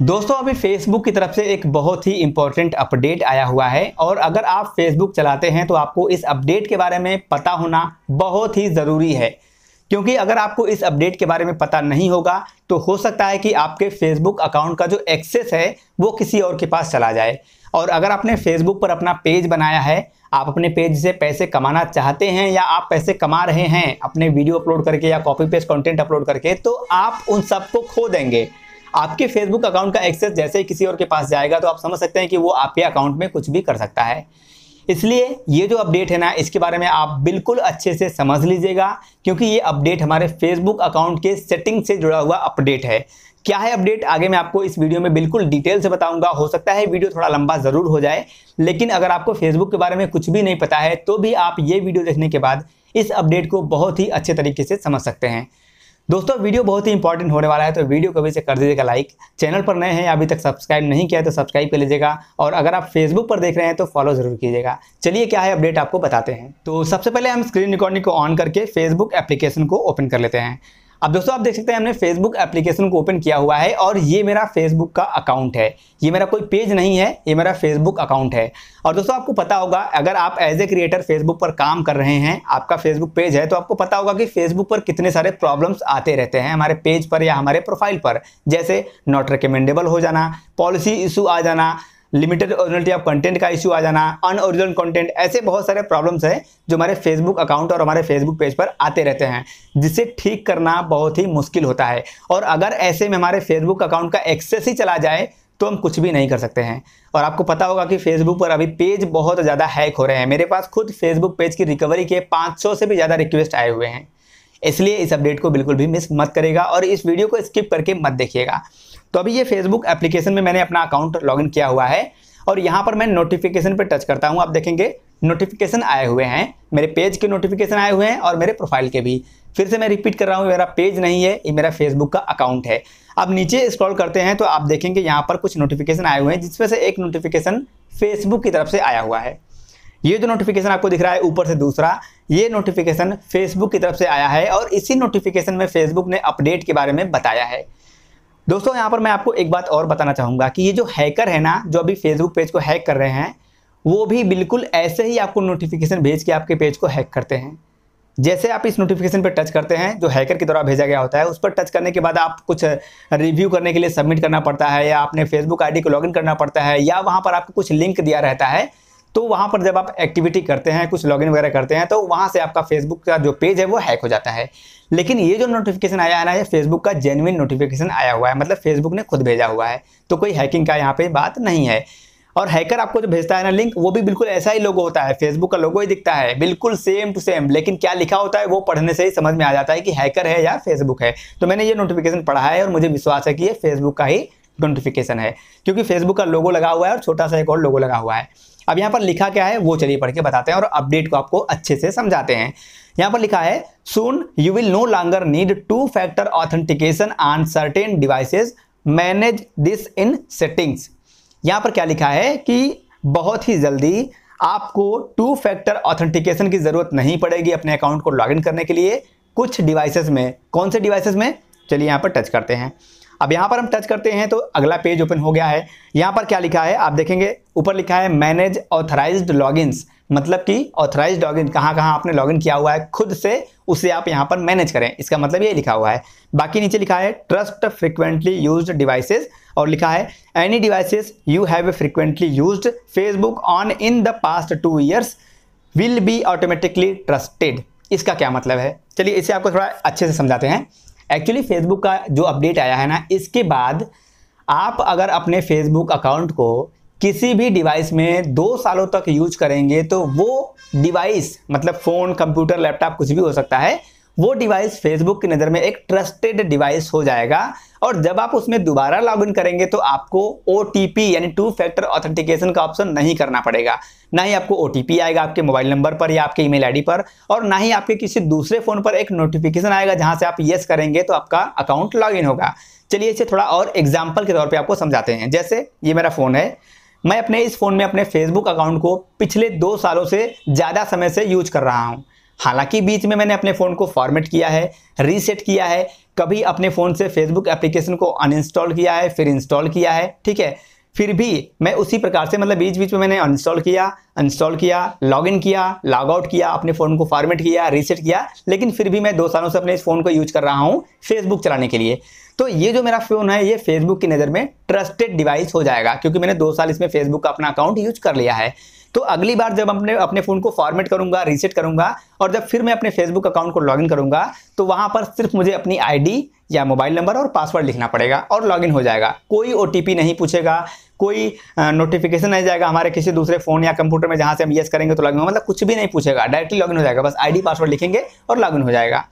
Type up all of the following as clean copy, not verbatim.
दोस्तों अभी फेसबुक की तरफ से एक बहुत ही इंपॉर्टेंट अपडेट आया हुआ है और अगर आप फेसबुक चलाते हैं तो आपको इस अपडेट के बारे में पता होना बहुत ही ज़रूरी है। क्योंकि अगर आपको इस अपडेट के बारे में पता नहीं होगा तो हो सकता है कि आपके फेसबुक अकाउंट का जो एक्सेस है वो किसी और के पास चला जाए। और अगर आपने फेसबुक पर अपना पेज बनाया है, आप अपने पेज से पैसे कमाना चाहते हैं या आप पैसे कमा रहे हैं अपने वीडियो अपलोड करके या कॉपी पेस्ट कंटेंट अपलोड करके, तो आप उन सबको खो देंगे। आपके फेसबुक अकाउंट का एक्सेस जैसे ही किसी और के पास जाएगा तो आप समझ सकते हैं कि वो आपके अकाउंट में कुछ भी कर सकता है। इसलिए ये जो अपडेट है ना, इसके बारे में आप बिल्कुल अच्छे से समझ लीजिएगा, क्योंकि ये अपडेट हमारे फेसबुक अकाउंट के सेटिंग से जुड़ा हुआ अपडेट है। क्या है अपडेट, आगे मैं आपको इस वीडियो में बिल्कुल डिटेल से बताऊंगा। हो सकता है वीडियो थोड़ा लंबा जरूर हो जाए, लेकिन अगर आपको फेसबुक के बारे में कुछ भी नहीं पता है तो भी आप ये वीडियो देखने के बाद इस अपडेट को बहुत ही अच्छे तरीके से समझ सकते हैं। दोस्तों वीडियो बहुत ही इंपॉर्टेंट होने वाला है, तो वीडियो को अभी से कर दीजिएगा लाइक। चैनल पर नए हैं, अभी तक सब्सक्राइब नहीं किया है तो सब्सक्राइब कर लीजिएगा, और अगर आप फेसबुक पर देख रहे हैं तो फॉलो जरूर कीजिएगा। चलिए क्या है अपडेट आपको बताते हैं। तो सबसे पहले हम स्क्रीन रिकॉर्डिंग को ऑन करके फेसबुक एप्लीकेशन को ओपन कर लेते हैं। अब दोस्तों आप देख सकते हैं हमने फेसबुक एप्लीकेशन को ओपन किया हुआ है और ये मेरा फेसबुक का अकाउंट है। ये मेरा कोई पेज नहीं है, ये मेरा फेसबुक अकाउंट है। और दोस्तों आपको पता होगा, अगर आप एज ए क्रिएटर फेसबुक पर काम कर रहे हैं, आपका फेसबुक पेज है, तो आपको पता होगा कि फेसबुक पर कितने सारे प्रॉब्लम्स आते रहते हैं हमारे पेज पर या हमारे प्रोफाइल पर। जैसे नॉट रिकमेंडेबल हो जाना, पॉलिसी इशू आ जाना, लिमिटेड ओरिजिनलिटी ऑफ कंटेंट का इशू आ जाना, अनओरिजिनल कंटेंट, ऐसे बहुत सारे प्रॉब्लम्स हैं जो हमारे फेसबुक अकाउंट और हमारे फेसबुक पेज पर आते रहते हैं, जिसे ठीक करना बहुत ही मुश्किल होता है। और अगर ऐसे में हमारे फेसबुक अकाउंट का एक्सेस ही चला जाए तो हम कुछ भी नहीं कर सकते हैं। और आपको पता होगा कि फेसबुक पर अभी पेज बहुत ज़्यादा हैक हो रहे हैं। मेरे पास खुद फेसबुक पेज की रिकवरी के 500 से भी ज़्यादा रिक्वेस्ट आए हुए हैं। इसलिए इस अपडेट को बिल्कुल भी मिस मत करेगा और इस वीडियो को स्किप करके मत देखिएगा। तो अभी ये फेसबुक एप्लीकेशन में मैंने अपना अकाउंट लॉगिन किया हुआ है और यहाँ पर मैं नोटिफिकेशन पे टच करता हूँ। आप देखेंगे नोटिफिकेशन आए हुए हैं, मेरे पेज के नोटिफिकेशन आए हुए हैं और मेरे प्रोफाइल के भी। फिर से मैं रिपीट कर रहा हूँ, मेरा पेज नहीं है, ये मेरा फेसबुक का अकाउंट है। अब नीचे स्क्रॉल करते हैं तो आप देखेंगे यहाँ पर कुछ नोटिफिकेशन आए हुए हैं, जिसमें से एक नोटिफिकेशन फेसबुक की तरफ से आया हुआ है। ये जो नोटिफिकेशन आपको दिख रहा है ऊपर से दूसरा, ये नोटिफिकेशन फेसबुक की तरफ से आया है और इसी नोटिफिकेशन में फेसबुक ने अपडेट के बारे में बताया है। दोस्तों यहाँ पर मैं आपको एक बात और बताना चाहूँगा कि ये जो हैकर है ना, जो अभी फेसबुक पेज को हैक कर रहे हैं, वो भी बिल्कुल ऐसे ही आपको नोटिफिकेशन भेज के आपके पेज को हैक करते हैं। जैसे आप इस नोटिफिकेशन पर टच करते हैं जो हैकर के द्वारा भेजा गया होता है, उस पर टच करने के बाद आप कुछ रिव्यू करने के लिए सबमिट करना पड़ता है, या अपने फेसबुक आईडी को लॉगिन करना पड़ता है, या वहाँ पर आपको कुछ लिंक दिया रहता है। तो वहाँ पर जब आप एक्टिविटी करते हैं, कुछ लॉगिन वगैरह करते हैं, तो वहाँ से आपका फेसबुक का जो पेज है वो हैक हो जाता है। लेकिन ये जो नोटिफिकेशन आया है ना, ये फेसबुक का जेन्युइन नोटिफिकेशन आया हुआ है, मतलब फेसबुक ने खुद भेजा हुआ है, तो कोई हैकिंग का यहाँ पे बात नहीं है। और हैकर आपको जो भेजता है ना लिंक, वो भी बिल्कुल ऐसा ही लोगो होता है, फेसबुक का लोगो ही दिखता है, बिल्कुल सेम टू सेम। लेकिन क्या लिखा होता है वो पढ़ने से ही समझ में आ जाता है कि हैकर है या फेसबुक है। तो मैंने ये नोटिफिकेशन पढ़ा है और मुझे विश्वास है कि ये फेसबुक का ही नोटिफिकेशन है, क्योंकि फेसबुक का लोगो लगा हुआ है और छोटा सा एक और लोगो लगा हुआ है। अब यहाँ पर लिखा क्या है वो चलिए पढ़ के बताते हैं और अपडेट को आपको अच्छे से समझाते हैं। यहाँ पर लिखा है, soon you will no longer need 2 factor authentication on certain devices, manage this in settings. यहाँ पर क्या लिखा है कि बहुत ही जल्दी आपको 2 फैक्टर ऑथेंटिकेशन की जरूरत नहीं पड़ेगी अपने अकाउंट को लॉगिन करने के लिए कुछ डिवाइसेस में। कौन से डिवाइसेस में, चलिए यहाँ पर टच करते हैं। अब यहाँ पर हम टच करते हैं तो अगला पेज ओपन हो गया है। यहाँ पर क्या लिखा है आप देखेंगे, ऊपर लिखा है मैनेज ऑथराइज्ड लॉगिन्स, मतलब कि ऑथराइज्ड लॉगिन कहाँ कहाँ आपने लॉगिन किया हुआ है खुद से, उसे आप यहाँ पर मैनेज करें, इसका मतलब ये लिखा हुआ है। बाकी नीचे लिखा है ट्रस्ट फ्रिक्वेंटली यूज्ड डिवाइसेस, और लिखा है any devices you have frequently used Facebook on in the past 2 years will be automatically trusted. इसका क्या मतलब है, चलिए इसे आपको थोड़ा अच्छे से समझाते हैं। एक्चुअली फेसबुक का जो अपडेट आया है ना, इसके बाद आप अगर अपने फेसबुक अकाउंट को किसी भी डिवाइस में 2 सालों तक यूज करेंगे तो वो डिवाइस, मतलब फ़ोन, कंप्यूटर, लैपटॉप, कुछ भी हो सकता है, वो डिवाइस फेसबुक की नज़र में एक ट्रस्टेड डिवाइस हो जाएगा। और जब आप उसमें दोबारा लॉगिन करेंगे तो आपको OTP यानी 2 फैक्टर ऑथेंटिकेशन का ऑप्शन नहीं करना पड़ेगा। ना ही आपको OTP आएगा आपके मोबाइल नंबर पर या आपके ईमेल आईडी पर, और ना ही आपके किसी दूसरे फ़ोन पर एक नोटिफिकेशन आएगा जहां से आप येस करेंगे तो आपका अकाउंट लॉगिन होगा। चलिए इसे थोड़ा और एग्जाम्पल के तौर पर आपको समझाते हैं। जैसे ये मेरा फ़ोन है, मैं अपने इस फ़ोन में अपने फेसबुक अकाउंट को पिछले 2 सालों से ज़्यादा समय से यूज कर रहा हूँ। हालांकि बीच में मैंने अपने फ़ोन को फॉर्मेट किया है, रीसेट किया है, कभी अपने फ़ोन से फेसबुक एप्लीकेशन को अनइंस्टॉल किया है, फिर इंस्टॉल किया है, ठीक है। फिर भी मैं उसी प्रकार से मतलब बीच बीच में मैंने इंस्टॉल किया, लॉगिन किया, लॉग आउट किया, अपने फ़ोन को फॉर्मेट किया, रीसेट किया, लेकिन फिर भी मैं 2 सालों से अपने इस फ़ोन को यूज कर रहा हूँ फेसबुक चलाने के लिए। तो ये जो मेरा फ़ोन है ये फेसबुक की नज़र में ट्रस्टेड डिवाइस हो जाएगा, क्योंकि मैंने 2 साल इसमें फेसबुक का अपना अकाउंट यूज कर लिया है। तो अगली बार जब अपने फ़ोन को फॉर्मेट करूंगा, रीसेट करूंगा और जब फिर मैं अपने फेसबुक अकाउंट को लॉगिन करूंगा तो वहां पर सिर्फ मुझे अपनी आईडी या मोबाइल नंबर और पासवर्ड लिखना पड़ेगा और लॉगिन हो जाएगा। कोई ओटीपी नहीं पूछेगा, कोई नोटिफिकेशन नहीं जाएगा हमारे किसी दूसरे फ़ोन या कंप्यूटर में जहां से हम यस करेंगे तो लॉगिन हो, मतलब कुछ भी नहीं पूछेगा, डायरेक्टली लॉगिन हो जाएगा। बस आईडी पासवर्ड लिखेंगे और लॉगिन हो जाएगा।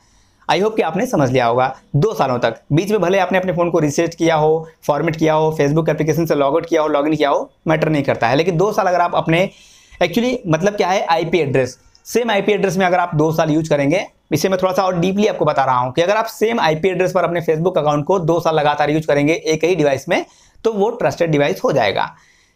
आई होप कि आपने समझ लिया होगा। 2 सालों तक बीच में भले आपने अपने फ़ोन को रीसेट किया हो, फॉर्मेट किया हो, फेसबुक एप्लीकेशन से लॉग आउट किया हो, लॉगिन किया हो, मैटर नहीं करता है। लेकिन 2 साल अगर आप अपने एक्चुअली मतलब क्या है IP address, same IP address में अगर आप 2 साल यूज करेंगे, इसे मैं थोड़ा सा और डीपली आपको बता रहा हूं कि अगर आप सेम आईपी एड्रेस पर अपने फेसबुक अकाउंट को 2 साल लगातार यूज करेंगे एक ही डिवाइस में, तो वो ट्रस्टेड डिवाइस हो जाएगा।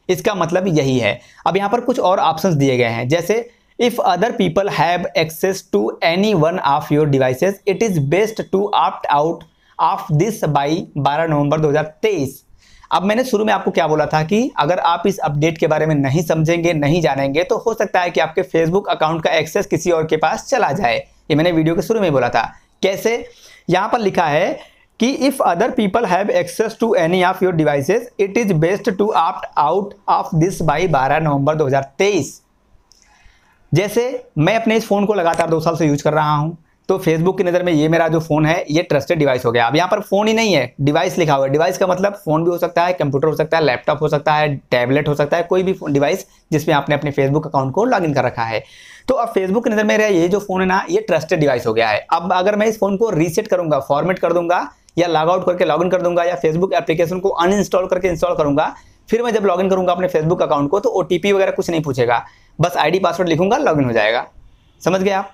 इसका मतलब यही है। अब यहाँ पर कुछ और ऑप्शंस दिए गए हैं, जैसे if other people have access to any one of your devices it is best to opt out of this by 12 November 2023। अब मैंने शुरू में आपको क्या बोला था कि अगर आप इस अपडेट के बारे में नहीं समझेंगे, नहीं जानेंगे, तो हो सकता है कि आपके फेसबुक अकाउंट का एक्सेस किसी और के पास चला जाए। ये मैंने वीडियो के शुरू में बोला था। कैसे? यहाँ पर लिखा है कि if other people have access to any of your devices it is best to opt out of this by 12 November 2023। जैसे मैं अपने इस फोन को लगातार 2 साल से यूज कर रहा हूं, तो फेसबुक की नज़र में ये मेरा जो फ़ोन है ये ट्रस्टेड डिवाइस हो गया। अब यहाँ पर फ़ोन ही नहीं है, डिवाइस लिखा हुआ है। डिवाइस का मतलब फ़ोन भी हो सकता है, कंप्यूटर हो सकता है, लैपटॉप हो सकता है, टैबलेट हो सकता है, कोई भी डिवाइस जिसमें आपने अपने फेसबुक अकाउंट को लॉगिन कर रखा है। तो अब फेसबुक की नज़र में मेरा ये जो फ़ोन है ना, ये ट्रस्टेड डिवाइस हो गया है। अब अगर मैं इस फ़ोन को रीसेट करूँगा, फॉर्मेट कर दूंगा या लॉग आउट करके लॉगिन कर दूंगा या फेसबुक एप्लीकेशन को अनइंस्टॉल करके इंस्टॉल करूंगा, फिर मैं जब लॉगिन करूंगा अपने फेसबुक अकाउंट को तो ओटीपी वगैरह कुछ नहीं पूछेगा, बस आईडी पासवर्ड लिखूंगा, लॉगिन हो जाएगा। समझ गए आप?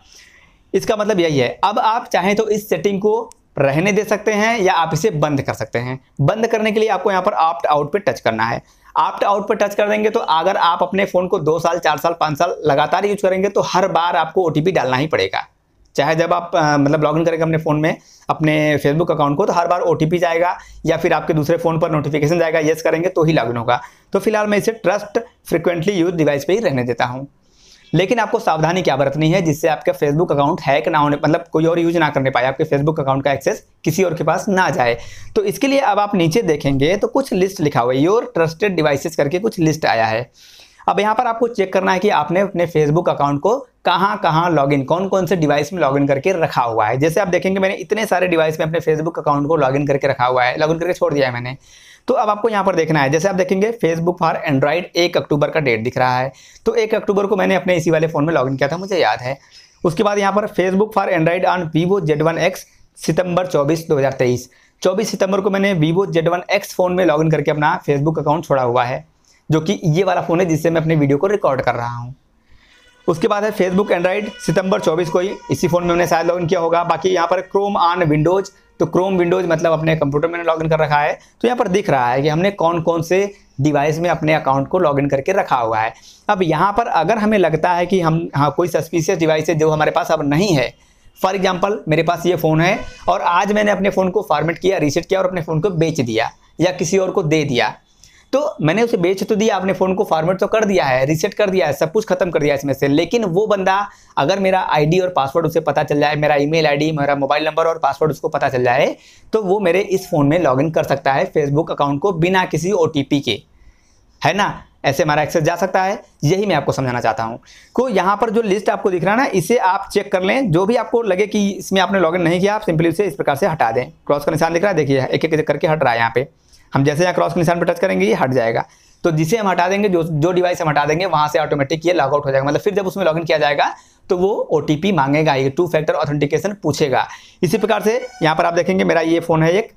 इसका मतलब यही है। अब आप चाहें तो इस सेटिंग को रहने दे सकते हैं या आप इसे बंद कर सकते हैं। बंद करने के लिए आपको यहाँ पर ऑप्ट आउट पे टच करना है। ऑप्ट आउट पे टच कर देंगे तो अगर आप अपने फ़ोन को 2 साल, 4 साल, 5 साल लगातार यूज करेंगे तो हर बार आपको ओटीपी डालना ही पड़ेगा। चाहे जब आप मतलब लॉगिन करेंगे अपने फ़ोन में अपने फेसबुक अकाउंट को, तो हर बार ओटीपी जाएगा या फिर आपके दूसरे फ़ोन पर नोटिफिकेशन जाएगा, यस करेंगे तो ही लॉगिन होगा। तो फिलहाल मैं इसे ट्रस्ट फ्रिक्वेंटली यूज डिवाइस पे ही रहने देता हूँ। लेकिन आपको सावधानी क्या बरतनी है जिससे आपका फेसबुक अकाउंट हैक ना होने, मतलब कोई और यूज ना करने पाए, आपके फेसबुक अकाउंट का एक्सेस किसी और के पास ना जाए। तो इसके लिए अब आप नीचे देखेंगे तो कुछ लिस्ट लिखा हुआ है, योर ट्रस्टेड डिवाइसेस करके कुछ लिस्ट आया है। अब यहाँ पर आपको चेक करना है कि आपने अपने फेसबुक अकाउंट को कहाँ कहाँ लॉगिन, कौन कौन से डिवाइस में लॉगिन करके रखा हुआ है। जैसे आप देखेंगे मैंने इतने सारे डिवाइस में अपने फेसबुक अकाउंट को लॉगिन करके रखा हुआ है, लॉगिन करके छोड़ दिया है मैंने। तो अब आपको यहाँ पर देखना है, जैसे आप देखेंगे फेसबुक फॉर एंड्रॉइड 1 अक्टूबर का डेट दिख रहा है, तो 1 अक्टूबर को मैंने अपने इसी वाले फ़ोन में लॉगिन किया था, मुझे याद है। उसके बाद यहाँ पर Facebook for Android on Vivo Z1X सितंबर 24, 2023। 24 सितंबर को मैंने वीवो Z1X फ़ोन में लॉगिन करके अपना फेसबुक अकाउंट छोड़ा हुआ है, जो कि ये वाला फ़ोन है जिससे मैं अपने वीडियो को रिकॉर्ड कर रहा हूँ। उसके बाद है फेसबुक एंड्रॉइड सितंबर 24 को ही इसी फ़ोन में मैंने शायद लॉगिन किया होगा। बाकी यहाँ पर क्रोम ऑन विंडोज़, तो क्रोम विंडोज़ मतलब अपने कंप्यूटर में लॉगिन कर रखा है। तो यहाँ पर दिख रहा है कि हमने कौन कौन से डिवाइस में अपने अकाउंट को लॉगिन करके रखा हुआ है। अब यहाँ पर अगर हमें लगता है कि हम कोई सस्पिशियस डिवाइस है जो हमारे पास अब नहीं है, फॉर एग्जाम्पल मेरे पास ये फ़ोन है और आज मैंने अपने फ़ोन को फॉर्मेट किया, रीसेट किया और अपने फ़ोन को बेच दिया या किसी और को दे दिया, तो मैंने उसे बेच तो दिया, अपने फ़ोन को फॉर्मेट तो कर दिया है, रीसेट कर दिया है, सब कुछ खत्म कर दिया इसमें से, लेकिन वो बंदा अगर मेरा आईडी और पासवर्ड उसे पता चल जाए, मेरा ईमेल आईडी, मेरा मोबाइल नंबर और पासवर्ड उसको पता चल जाए, तो वो मेरे इस फ़ोन में लॉगिन कर सकता है फेसबुक अकाउंट को बिना किसी ओटीपी के, है ना। ऐसे हमारा एक्सेस जा सकता है, यही मैं आपको समझाना चाहता हूँ। तो यहाँ पर जो लिस्ट आपको दिख रहा है ना, इसे आप चेक कर लें। जो भी आपको लगे कि इसमें आपने लॉगिन नहीं किया, आप सिंपली उसे इस प्रकार से हटा दें। क्रॉस का निशान दिख रहा है, देखिए एक एक करके हट रहा है। यहाँ पे हम जैसे यहाँ क्रॉस के निशान पर टच करेंगे ये हट जाएगा, तो जिसे हम हटा देंगे, जो डिवाइस हम हटा देंगे वहाँ से ऑटोमेटिक ये लॉग आउट हो जाएगा। मतलब फिर जब उसमें लॉगिन किया जाएगा तो वो ओटीपी मांगेगा, ये 2 फैक्टर ऑथेंटिकेशन पूछेगा। इसी प्रकार से यहाँ पर आप देखेंगे मेरा ये फ़ोन है एक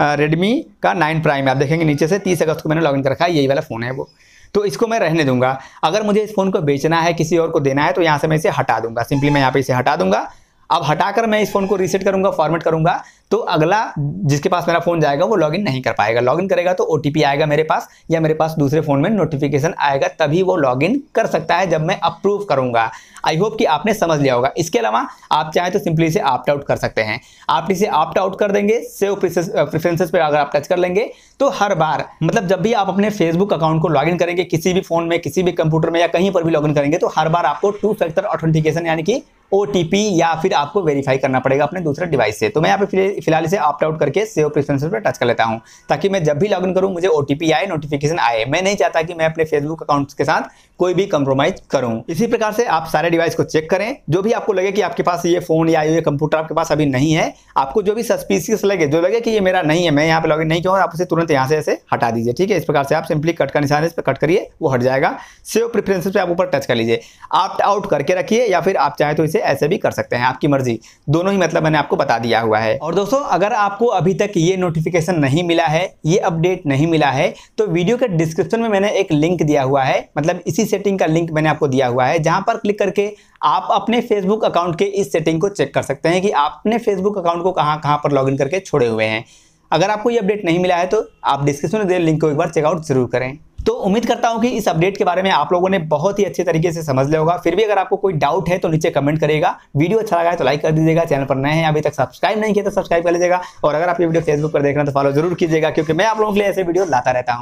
रेडमी का 9 प्राइम, आप देखेंगे नीचे से 30 अगस्त को मैंने लॉगिन कर रखा है, यही वाला फ़ोन है वो। तो इसको मैं रहने दूंगा। अगर मुझे इस फ़ोन को बेचना है, किसी और को देना है, तो यहाँ से मैं इसे हटा दूंगा। सिंपली मैं यहाँ पे इसे हटा दूंगा। अब हटाकर मैं इस फ़ोन को रीसेट करूंगा, फॉर्मेट करूंगा, तो अगला जिसके पास मेरा फोन जाएगा वो लॉगिन नहीं कर पाएगा। लॉगिन करेगा तो ओटीपी आएगा मेरे पास, या मेरे पास दूसरे फोन में नोटिफिकेशन आएगा, तभी वो लॉगिन कर सकता है जब मैं अप्रूव करूंगा। आई होप कि आपने समझ लिया होगा। इसके अलावा आप चाहें तो सिंपली इसे ऑप्ट आउट कर सकते हैं। आप इसे ऑप्ट आउट कर देंगे, सेव प्रेफरेंसेस पे अगर आप टच कर लेंगे तो हर बार मतलब जब भी आप अपने फेसबुक अकाउंट को लॉगिन करेंगे, किसी भी फोन में, किसी भी कंप्यूटर में या कहीं पर भी लॉगिन करेंगे, तो हर बार आपको 2 फैक्टर ऑथेंटिकेशन यानी कि ओटीपी या फिर आपको वेरीफाई करना पड़ेगा अपने दूसरे डिवाइस से। तो मैं यहाँ पे फिलहाल इसे ऑप्ट आउट करके सेव प्रेफरेंसेस पे टच कर लेता हूँ, ताकि मैं जब भी लॉगिन करूँ मुझे ओटीपी आए, नोटिफिकेशन आए। मैं नहीं चाहता कि मैं अपने फेसबुक अकाउंट के साथ कोई भी कंप्रोमाइज करूं। इसी प्रकार से आप सारे डिवाइस को चेक करें। जो भी आपको लगे कि आपके पास ये फोन या ये कंप्यूटर आपके पास अभी नहीं है, आपको जो भी सस्पिशियस लगे, जो लगे कि ये मेरा नहीं है, मैं यहाँ पे लॉगिन नहीं किया, आप उसे तुरंत यहाँ से ऐसे हटा दीजिए। ठीक है, इस प्रकार से आप सिंपली कट का निशान इस पर कट करिए, वो हट जाएगा। सेव प्रेफरेंसेस पे आप ऊपर टच कर लीजिए, ऑप्ट आउट करके रखिए, या फिर आप चाहें तो इसे ऐसे भी कर सकते हैं, आपकी मर्जी। दोनों ही मतलब मैंने आपको बता दिया हुआ है। और दोस्तों, अगर आपको अभी तक ये नोटिफिकेशन नहीं मिला है, ये अपडेट नहीं मिला है, तो वीडियो के डिस्क्रिप्शन में मैंने एक लिंक दिया हुआ है, मतलब इसी सेटिंग का लिंक मैंने आपको दिया हुआ है, जहां पर क्लिक करके आप अपने फेसबुक अकाउंट के इस सेटिंग को चेक कर सकते हैं कि आप अपने फेसबुक अकाउंट को कहां पर लॉगिन करके छोड़े हुए हैं। अगर आपको ये अपडेट नहीं मिला है तो आप डिस्क्रिप्शन में दिए लिंक को एक बार चेकआउट जरूर करें। तो उम्मीद करता हूं कि इस अपडेट के बारे में आप लोगों ने बहुत ही अच्छे तरीके से समझ लिया होगा। फिर भी अगर आपको कोई डाउट है तो नीचे कमेंट करिएगा। वीडियो अच्छा लगा है तो लाइक कर दीजिएगा। चैनल पर नए हैं, अभी तक सब्सक्राइब नहीं किया तो सब्सक्राइब कर लीजिएगा। और अगर आप ये वीडियो फेसबुक पर देख रहे हैं तो फॉलो जरूर कीजिएगा, क्योंकि मैं आप लोगों के लिए ऐसे वीडियो लाता रहता हूं।